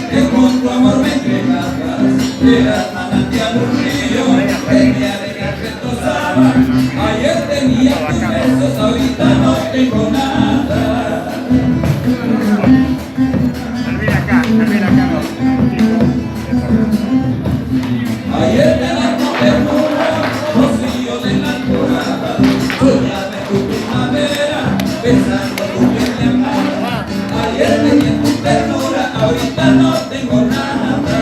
que con tu amor me entregabas, eras manantial un río, tenía de que retosaba. Ayer tenía tus besos, ahorita no tengo nada. Termina acá, no. Ayer te das tu ternura, rocío de la altura, soñaba tu primavera, pensando tu piel de amor. Ayer tenía tu ternura, ahorita no tengo nada.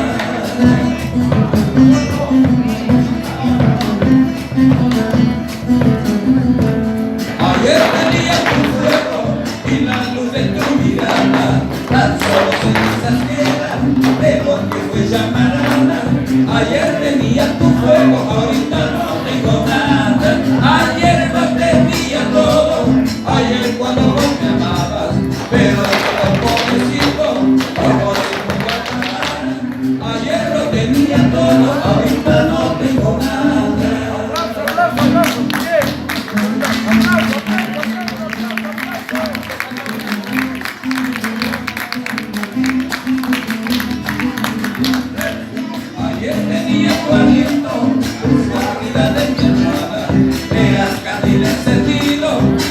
Ayer tenía tu fuego y la luz de tu mirada, tan solo cenizas quedan de lo que fue llamarada. Ayer tenía tu fuego, ahorita no tengo nada. Ayer lo tenía todo, ayer cuando vos me amabas, pero el pobrecito, como de tu guatemala. Ayer lo tenía todo, ahorita no tengo nada. Ayer tenía tu aliento, tu suavidad de mi almohada, eras candil encendido,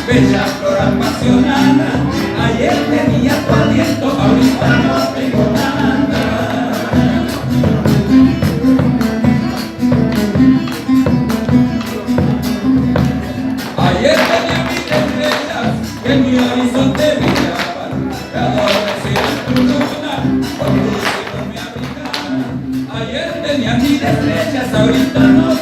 bella flor apasionada. Ayer tenía tu aliento, ahorita no tengo nada. Ayer tenía mis estrellas que en mi horizonte brillaban, cada vecina en tu luna, con luz y con mi abrigada. Ayer tenía mis estrellas, ahorita no